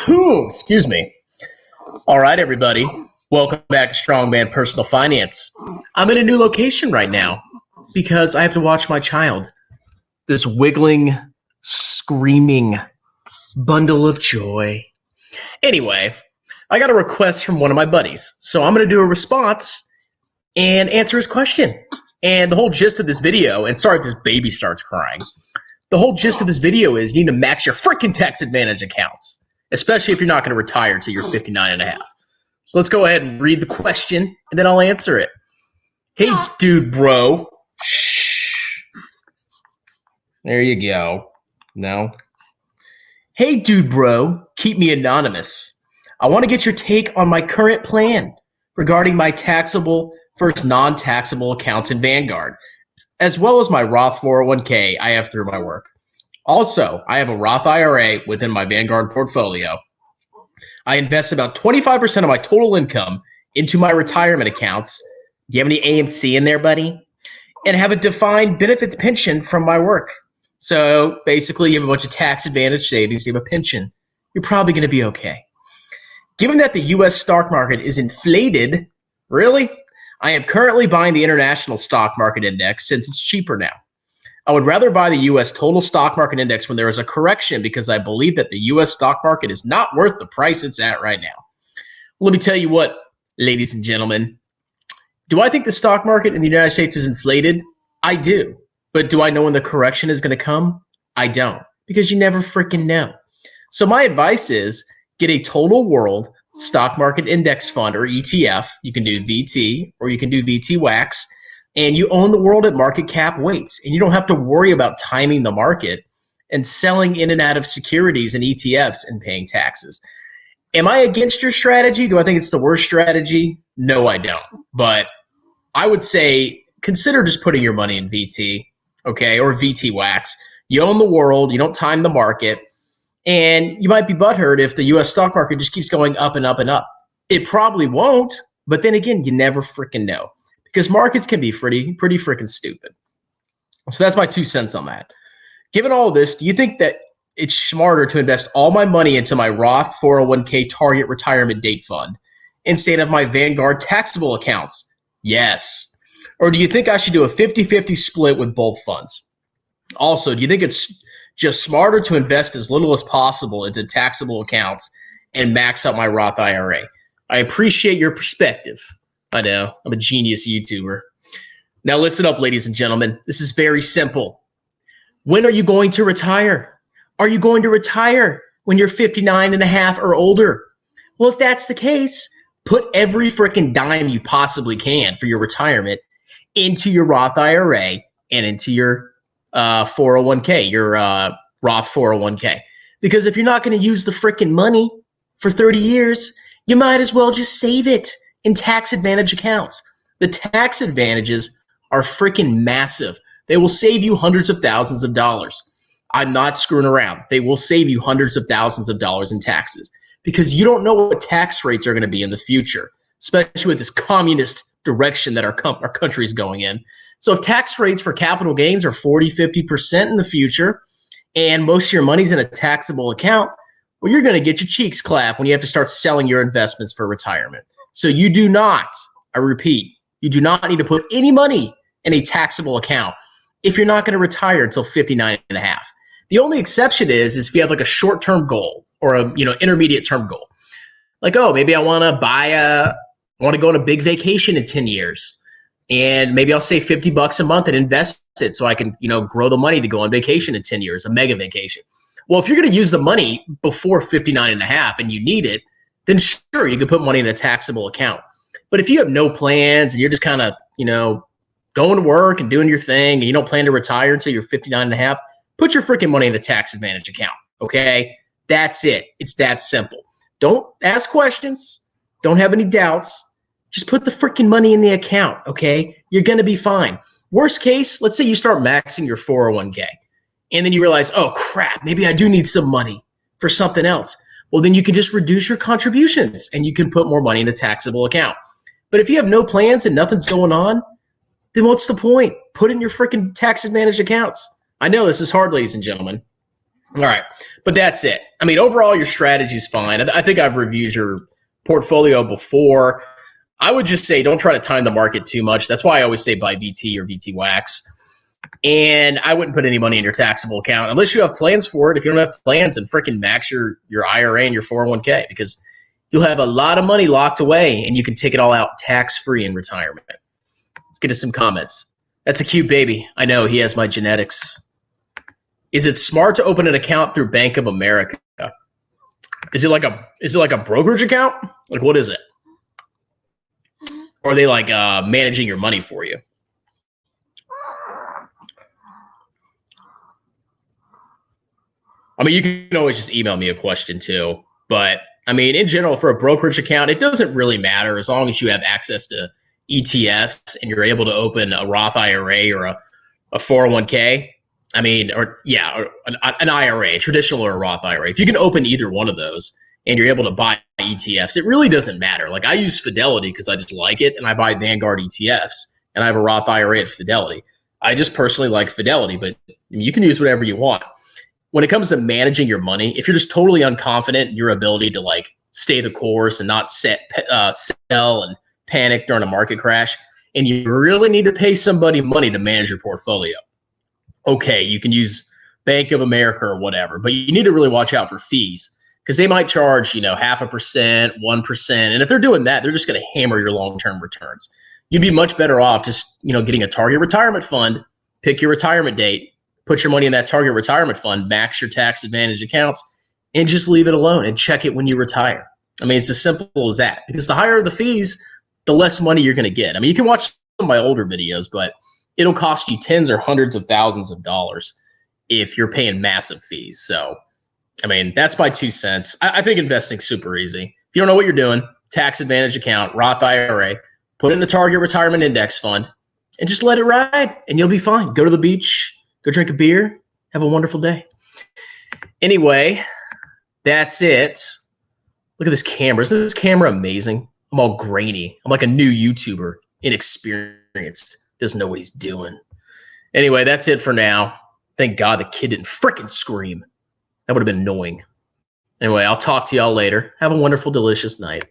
Ooh, excuse me. All right, everybody. Welcome back to Strongman Personal Finance. I'm in a new location right now because I have to watch my child. This wiggling, screaming bundle of joy. Anyway, I got a request from one of my buddies, so I'm going to do a response and answer his question. And the whole gist of this video, and sorry if this baby starts crying, the whole gist of this video is you need to max your freaking tax advantage accounts, especially if you're not going to retire till you're 59 and a half. So let's go ahead and read the question, and then I'll answer it. Hey, dude, bro. Shh. There you go. No. Hey, dude, bro. Keep me anonymous. I want to get your take on my current plan regarding my taxable versus non-taxable accounts in Vanguard, as well as my Roth 401k I have through my work. Also, I have a Roth IRA within my Vanguard portfolio. I invest about 25% of my total income into my retirement accounts. Do you have any AMC in there, buddy? And have a defined benefits pension from my work. So basically, you have a bunch of tax advantage savings, you have a pension. You're probably going to be okay. Given that the U.S. stock market is inflated, really? I am currently buying the international stock market index since it's cheaper now. I would rather buy the U.S. total stock market index when there is a correction because I believe that the U.S. stock market is not worth the price it's at right now. Let me tell you what, ladies and gentlemen. Do I think the stock market in the United States is inflated? I do. But do I know when the correction is going to come? I don't, because you never freaking know. So my advice is get a total world stock market index fund or ETF. You can do VT or you can do VT-WAX. And you own the world at market cap weights, and you don't have to worry about timing the market and selling in and out of securities and ETFs and paying taxes. Am I against your strategy? Do I think it's the worst strategy? No, I don't. But I would say consider just putting your money in VT, okay, or VT-WAX. You own the world, you don't time the market, and you might be butthurt if the U.S. stock market just keeps going up and up and up. It probably won't, but then again, you never freaking know. Because markets can be pretty freaking stupid. So that's my 2 cents on that. Given all of this, do you think that it's smarter to invest all my money into my Roth 401k target retirement date fund instead of my Vanguard taxable accounts? Yes. Or do you think I should do a 50-50 split with both funds? Also, do you think it's just smarter to invest as little as possible into taxable accounts and max out my Roth IRA? I appreciate your perspective. I know, I'm a genius YouTuber. Now listen up, ladies and gentlemen. This is very simple. When are you going to retire? Are you going to retire when you're 59 and a half or older? Well, if that's the case, put every freaking dime you possibly can for your retirement into your Roth IRA and into your 401k, your Roth 401k. Because if you're not going to use the freaking money for 30 years, you might as well just save it in tax advantage accounts. The tax advantages are freaking massive. They will save you hundreds of thousands of dollars. I'm not screwing around. They will save you hundreds of thousands of dollars in taxes because you don't know what tax rates are going to be in the future, especially with this communist direction that our country is going in. So if tax rates for capital gains are 40, 50% in the future, and most of your money's in a taxable account, well, you're going to get your cheeks clapped when you have to start selling your investments for retirement. So you do not, I repeat, you do not need to put any money in a taxable account if you're not going to retire until 59 and a half. The only exception is if you have like a short-term goal or a intermediate-term goal. Like, oh, maybe I want to go on a big vacation in 10 years. And maybe I'll save $50 a month and invest it so I can, grow the money to go on vacation in 10 years, a mega vacation. Well, if you're going to use the money before 59 and a half and you need it, then sure, you can put money in a taxable account. But if you have no plans and you're just kind of, going to work and doing your thing and you don't plan to retire until you're 59 and a half, put your freaking money in a tax advantage account, okay? That's it. It's that simple. Don't ask questions. Don't have any doubts. Just put the freaking money in the account, okay? You're going to be fine. Worst case, let's say you start maxing your 401k and then you realize, oh, crap, maybe I do need some money for something else. Well, then you can just reduce your contributions and you can put more money in a taxable account. But if you have no plans and nothing's going on, then what's the point? Put in your freaking tax advantage accounts. I know this is hard, ladies and gentlemen. All right. But that's it. I mean, overall, your strategy is fine. I think I've reviewed your portfolio before. I would just say don't try to time the market too much. That's why I always say buy VT or VT Wax. And I wouldn't put any money in your taxable account unless you have plans for it. If you don't have plans, then freaking max your IRA and your 401k because you'll have a lot of money locked away and you can take it all out tax-free in retirement. Let's get to some comments. That's a cute baby. I know he has my genetics. Is it smart to open an account through Bank of America? Is it like a brokerage account? Like what is it? Or are they like managing your money for you? I mean, you can always just email me a question too. But I mean, in general, for a brokerage account, it doesn't really matter as long as you have access to ETFs and you're able to open a Roth IRA or a 401k. I mean, or an IRA, a traditional or a Roth IRA. If you can open either one of those and you're able to buy ETFs, it really doesn't matter. Like I use Fidelity because I just like it and I buy Vanguard ETFs and I have a Roth IRA at Fidelity. I just personally like Fidelity, but you can use whatever you want. When it comes to managing your money, if you're just totally unconfident in your ability to like stay the course and not sell and panic during a market crash, and you really need to pay somebody money to manage your portfolio, okay, you can use Bank of America or whatever, but you need to really watch out for fees because they might charge, 0.5%, 1%. And if they're doing that, they're just going to hammer your long-term returns. You'd be much better off just, getting a target retirement fund, pick your retirement date, put your money in that target retirement fund, max your tax advantage accounts, and just leave it alone and check it when you retire. I mean, it's as simple as that because the higher the fees, the less money you're going to get. I mean, you can watch some of my older videos, but it'll cost you tens or hundreds of thousands of dollars if you're paying massive fees. So, I mean, that's my 2 cents. I think investing's super easy. If you don't know what you're doing, tax advantage account, Roth IRA, put it in the target retirement index fund, and just let it ride, and you'll be fine. Go to the beach, go drink a beer, have a wonderful day. Anyway, that's it. Look at this camera. Isn't this camera amazing? I'm all grainy. I'm like a new YouTuber, inexperienced, doesn't know what he's doing. Anyway, that's it for now. Thank God the kid didn't frickin' scream. That would have been annoying. Anyway, I'll talk to y'all later. Have a wonderful, delicious night.